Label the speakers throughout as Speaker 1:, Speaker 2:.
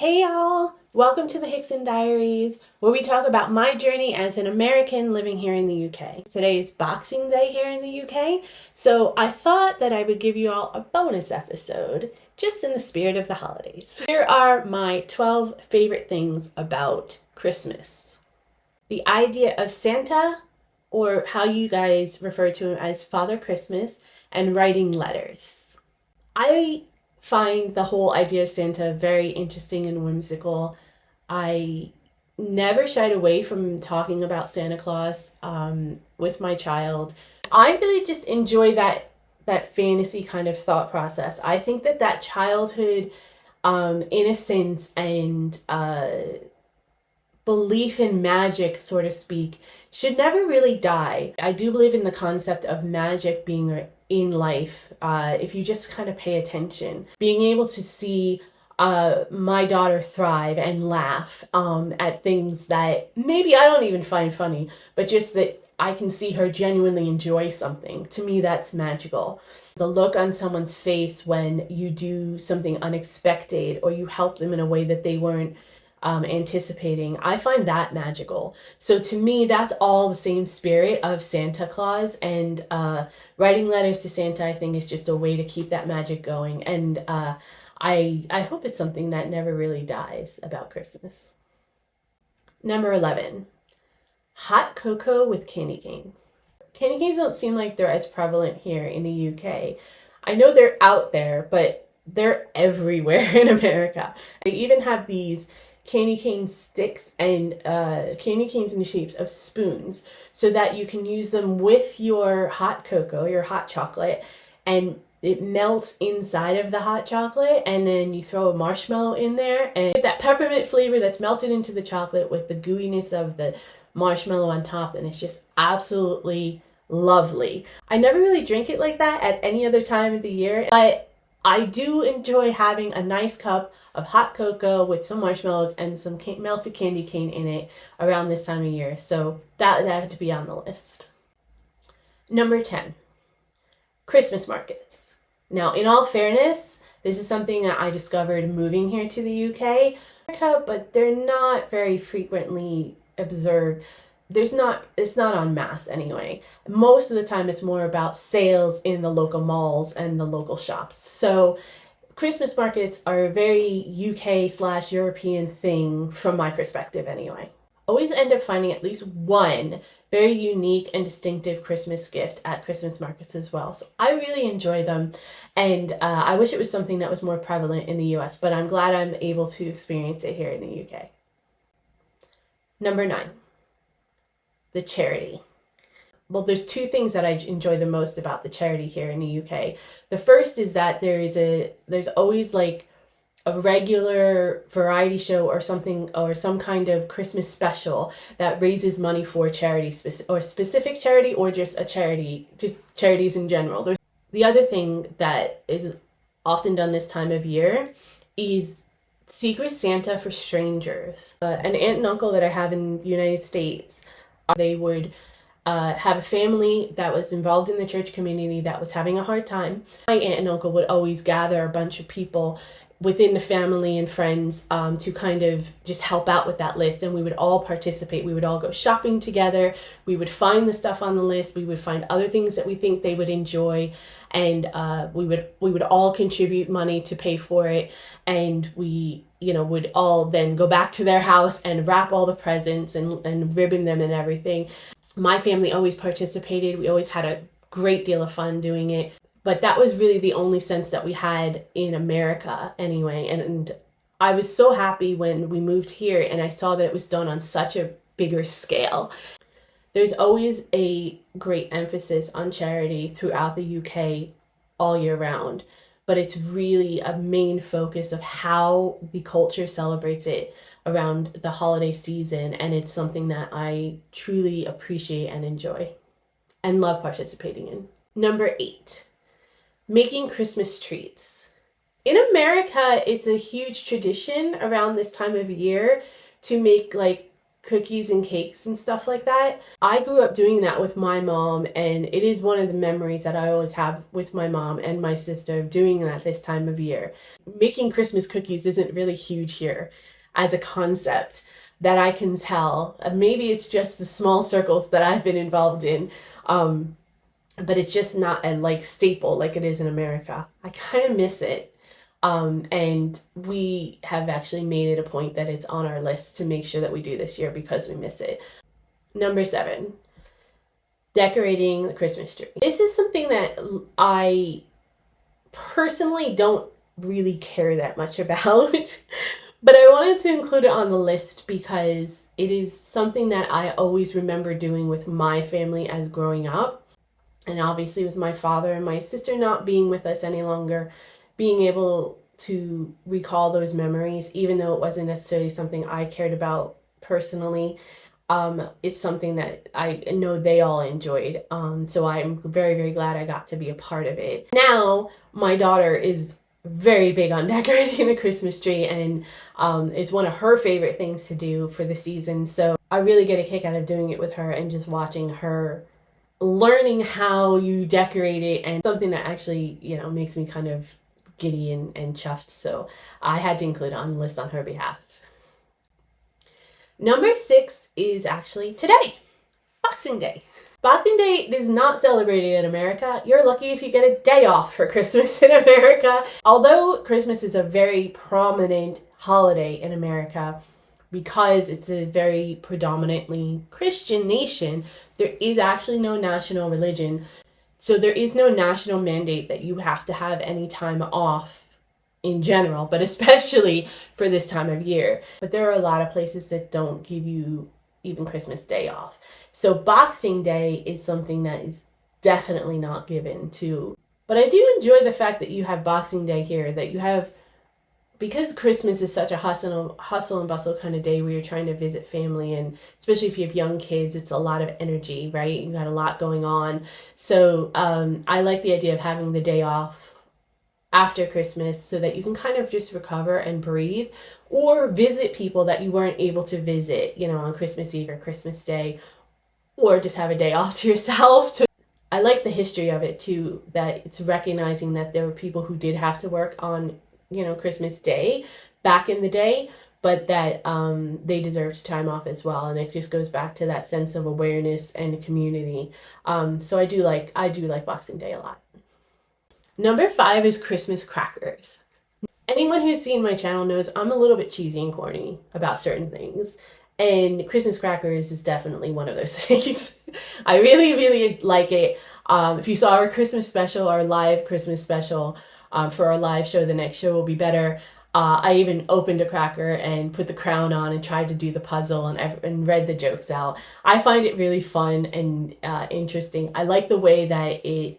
Speaker 1: Hey y'all! Welcome to the Hickson Diaries, where we talk about my journey as an American living here in the UK. Today is Boxing Day here in the UK, so I thought that I would give you all a bonus episode just in the spirit of the holidays. Here are my 12 favorite things about Christmas. The idea of Santa, or how you guys refer to him as Father Christmas, and writing letters. I find the whole idea of Santa very interesting and whimsical. I never shied away from talking about Santa Claus with my child. I really just enjoy that fantasy kind of thought process. I think that childhood innocence and belief in magic, so to speak, should never really die. I do believe in the concept of magic being in life, if you just kind of pay attention. Being able to see my daughter thrive and laugh at things that maybe I don't even find funny, but just that I can see her genuinely enjoy something. To me, that's magical. The look on someone's face when you do something unexpected or you help them in a way that they weren't anticipating, I find that magical. So to me, that's all the same spirit of Santa Claus, and writing letters to Santa, I think, is just a way to keep that magic going. And I hope it's something that never really dies about Christmas. Number 11, hot cocoa with candy canes. Candy canes don't seem like they're as prevalent here in the UK. I know they're out there, but they're everywhere in America. They even have these candy cane sticks and candy canes in the shapes of spoons so that you can use them with your hot cocoa, your hot chocolate, and it melts inside of the hot chocolate, and then you throw a marshmallow in there and get that peppermint flavor that's melted into the chocolate with the gooiness of the marshmallow on top, and it's just absolutely lovely. I never really drink it like that at any other time of the year, but I do enjoy having a nice cup of hot cocoa with some marshmallows and some melted candy cane in it around this time of year. So that had to be on the list. Number 10, Christmas markets. Now, in all fairness, this is something that I discovered moving here to the UK, but they're not very frequently observed. It's not en masse anyway. Most of the time it's more about sales in the local malls and the local shops. So Christmas markets are a very UK/European thing from my perspective anyway. Always end up finding at least one very unique and distinctive Christmas gift at Christmas markets as well. So I really enjoy them, and I wish it was something that was more prevalent in the US, but I'm glad I'm able to experience it here in the UK. Number 9, the charity. Well, there's two things that I enjoy the most about the charity here in the UK. The first is that there's always like a regular variety show or something, or some kind of Christmas special that raises money for charity, or specific charity, or just a charity, just charities in general. The other thing that is often done this time of year is Secret Santa for strangers. An aunt and uncle that I have in the United States, they would have a family that was involved in the church community that was having a hard time. My aunt and uncle would always gather a bunch of people within the family and friends to kind of just help out with that list, and we would all participate. We would all go shopping together. We would find the stuff on the list. We would find other things that we think they would enjoy, and we would all contribute money to pay for it, and we would all then go back to their house and wrap all the presents and ribbon them and everything. My family always participated. We always had a great deal of fun doing it. But that was really the only sense that we had in America anyway. And I was so happy when we moved here and I saw that it was done on such a bigger scale. There's always a great emphasis on charity throughout the UK all year round, but it's really a main focus of how the culture celebrates it around the holiday season, and it's something that I truly appreciate and enjoy and love participating in. Number 8, making Christmas treats. In America, it's a huge tradition around this time of year to make like cookies and cakes and stuff like that. I grew up doing that with my mom, and it is one of the memories that I always have with my mom and my sister doing that this time of year. Making Christmas cookies isn't really huge here as a concept that I can tell. Maybe it's just the small circles that I've been involved in, but it's just not a like staple like it is in America. I kind of miss it. And we have actually made it a point that it's on our list to make sure that we do this year because we miss it. Number 7, decorating the Christmas tree. This is something that I personally don't really care that much about, but I wanted to include it on the list because it is something that I always remember doing with my family as growing up. And obviously with my father and my sister not being with us any longer, being able to recall those memories, even though it wasn't necessarily something I cared about personally, it's something that I know they all enjoyed. So I'm very, very glad I got to be a part of it. Now, my daughter is very big on decorating the Christmas tree, and it's one of her favorite things to do for the season. So I really get a kick out of doing it with her and just watching her learning how you decorate it, and something that actually, makes me kind of giddy and chuffed. So I had to include it on the list on her behalf. Number 6 is actually today, Boxing Day. Boxing Day is not celebrated in America. You're lucky if you get a day off for Christmas in America. Although Christmas is a very prominent holiday in America, because it's a very predominantly Christian nation, there is actually no national religion. So there is no national mandate that you have to have any time off in general, but especially for this time of year. But there are a lot of places that don't give you even Christmas Day off. So Boxing Day is something that is definitely not given to. But I do enjoy the fact that you have Boxing Day here, that you have, because Christmas is such a hustle and bustle kind of day where you're trying to visit family, and especially if you have young kids, it's a lot of energy, right? You got a lot going on. So I like the idea of having the day off after Christmas so that you can kind of just recover and breathe, or visit people that you weren't able to visit, on Christmas Eve or Christmas Day, or just have a day off to yourself. I like the history of it too, that it's recognizing that there were people who did have to work on Christmas Day back in the day, but that they deserved time off as well. And it just goes back to that sense of awareness and community. So I do like Boxing Day a lot. Number 5 is Christmas crackers. Anyone who's seen my channel knows I'm a little bit cheesy and corny about certain things, and Christmas crackers is definitely one of those things. I really, really like it. If you saw our Christmas special, our live Christmas special, for our live show, The Next Show Will Be Better, I even opened a cracker and put the crown on and tried to do the puzzle and read the jokes out. I find it really fun and interesting. I like the way that it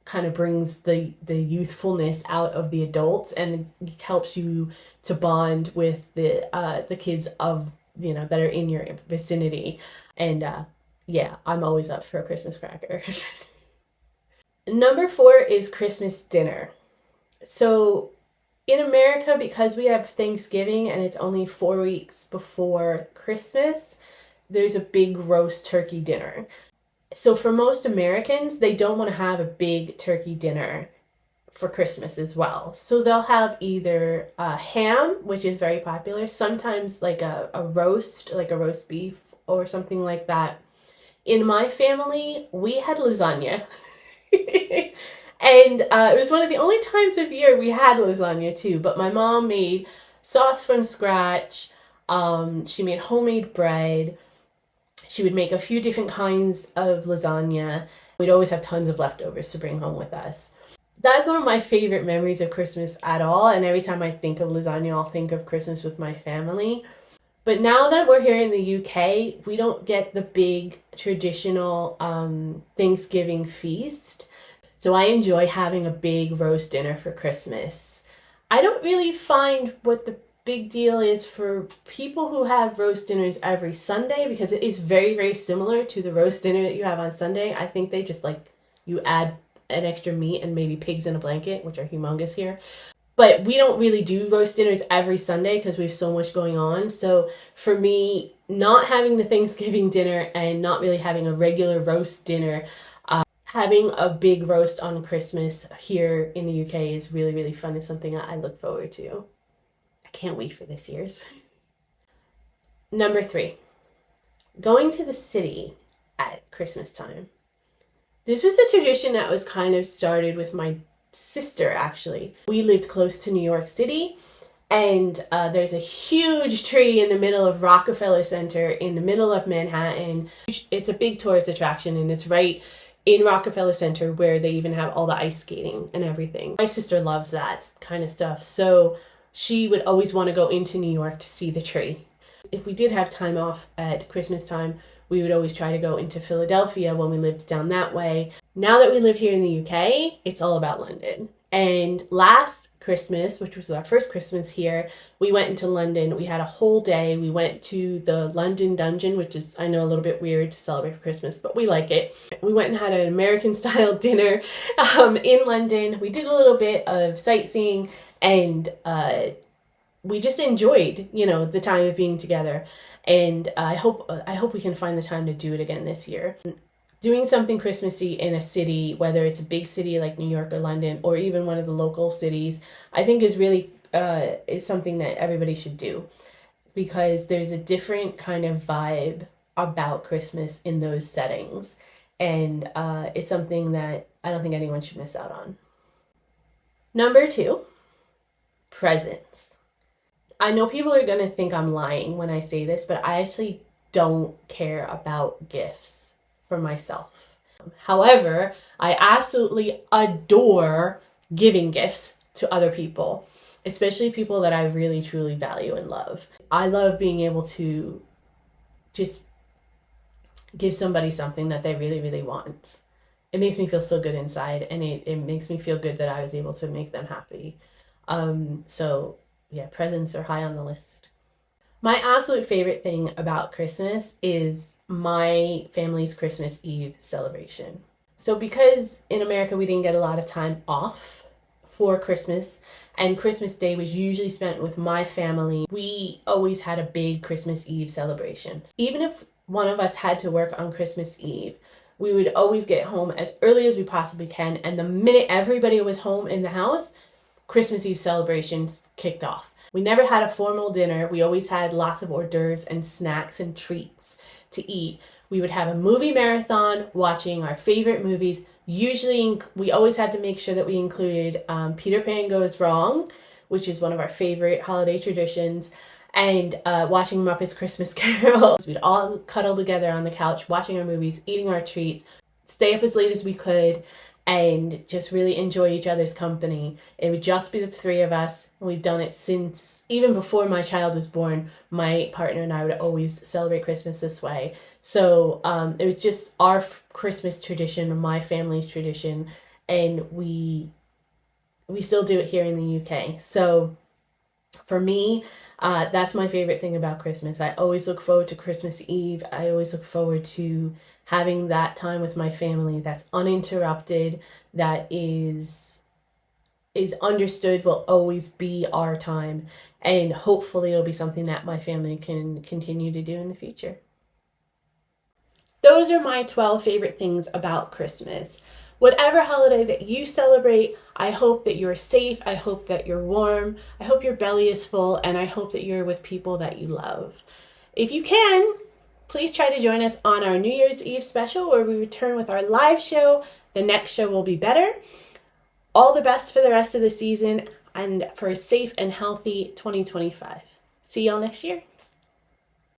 Speaker 1: kind of brings the youthfulness out of the adults and helps you to bond with the kids of that are in your vicinity. And I'm always up for a Christmas cracker. Number 4 is Christmas dinner. So in America, because we have Thanksgiving and it's only 4 weeks before Christmas, there's a big roast turkey dinner. So for most Americans, they don't want to have a big turkey dinner for Christmas as well. So they'll have either ham, which is very popular, sometimes like a roast, like a roast beef or something like that. In my family, we had lasagna. And it was one of the only times of year we had lasagna too. But my mom made sauce from scratch. She made homemade bread. She would make a few different kinds of lasagna. We'd always have tons of leftovers to bring home with us. That's one of my favorite memories of Christmas at all. And every time I think of lasagna, I'll think of Christmas with my family. But now that we're here in the UK, we don't get the big traditional Thanksgiving feast. So I enjoy having a big roast dinner for Christmas. I don't really find what the big deal is for people who have roast dinners every Sunday, because it is very, very similar to the roast dinner that you have on Sunday. I think they just you add an extra meat and maybe pigs in a blanket, which are humongous here. But we don't really do roast dinners every Sunday because we have so much going on. So for me, not having the Thanksgiving dinner and not really having a regular roast dinner, having a big roast on Christmas here in the UK is really, really fun. It's something I look forward to. I can't wait for this year's. Number 3, going to the city at Christmas time. This was a tradition that was kind of started with my sister, actually. We lived close to New York City, and there's a huge tree in the middle of Rockefeller Center in the middle of Manhattan. It's a big tourist attraction, and it's right in Rockefeller Center where they even have all the ice skating and everything. My sister loves that kind of stuff, so she would always want to go into New York to see the tree. If we did have time off at Christmas time, we would always try to go into Philadelphia when we lived down that way. Now that we live here in the UK, it's all about London. And last Christmas, which was our first Christmas here, we went into London. We had a whole day. We went to the London Dungeon, which is, I know, a little bit weird to celebrate for Christmas, but we like it. We went and had an American-style dinner in London. We did a little bit of sightseeing, and we just enjoyed, the time of being together. And I hope we can find the time to do it again this year. Doing something Christmassy in a city, whether it's a big city like New York or London, or even one of the local cities, I think is really is something that everybody should do, because there's a different kind of vibe about Christmas in those settings, and it's something that I don't think anyone should miss out on. Number 2, presents. I know people are going to think I'm lying when I say this, but I actually don't care about gifts for myself. However, I absolutely adore giving gifts to other people, especially people that I really, truly value and love. I love being able to just give somebody something that they really, really want. It makes me feel so good inside, and it makes me feel good that I was able to make them happy. So yeah, presents are high on the list. My absolute favorite thing about Christmas is my family's Christmas Eve celebration. So because in America we didn't get a lot of time off for Christmas, and Christmas Day was usually spent with my family, we always had a big Christmas Eve celebration. Even if one of us had to work on Christmas Eve, we would always get home as early as we possibly can, and the minute everybody was home in the house, Christmas Eve celebrations kicked off. We never had a formal dinner. We always had lots of hors d'oeuvres and snacks and treats to eat. We would have a movie marathon watching our favorite movies. Usually, we always had to make sure that we included Peter Pan Goes Wrong, which is one of our favorite holiday traditions, and watching Muppets Christmas Carol. We'd all cuddle together on the couch, watching our movies, eating our treats, stay up as late as we could, and just really enjoy each other's company. It would just be the 3 of us, and we've done it since, even before my child was born. My partner and I would always celebrate Christmas this way. So it was just our Christmas tradition, my family's tradition, and we still do it here in the UK. So for me, that's my favorite thing about Christmas. I always look forward to Christmas Eve. I always look forward to having that time with my family that's uninterrupted, that is understood will always be our time. And hopefully it'll be something that my family can continue to do in the future. Those are my 12 favorite things about Christmas. Whatever holiday that you celebrate, I hope that you're safe, I hope that you're warm, I hope your belly is full, and I hope that you're with people that you love. If you can, please try to join us on our New Year's Eve special, where we return with our live show. The next show will be better. All the best for the rest of the season, and for a safe and healthy 2025. See y'all next year.